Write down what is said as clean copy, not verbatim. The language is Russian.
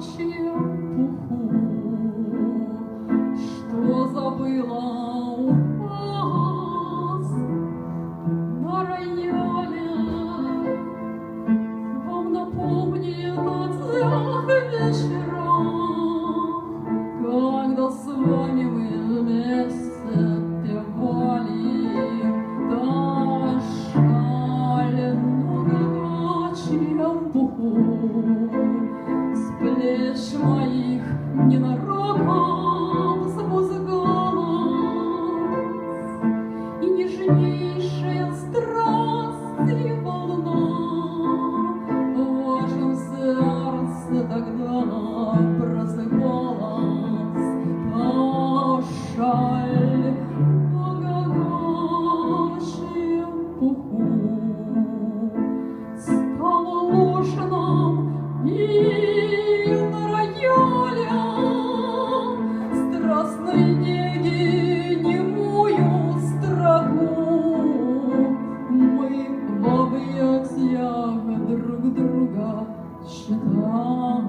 чепуху, что забыла у вас на рояле. Вам напомнит о тех вечерах, когда с вами мы вместе певали. Та шаль много чепуху с плеч моих ненароком спускалась, и нежнейшая страсть и волна в вашем сердце тогда просыпалась. Та шаль много чепуху стала ложь нам и на рояле страстной неги немую строку мы в объятиях друг друга читали.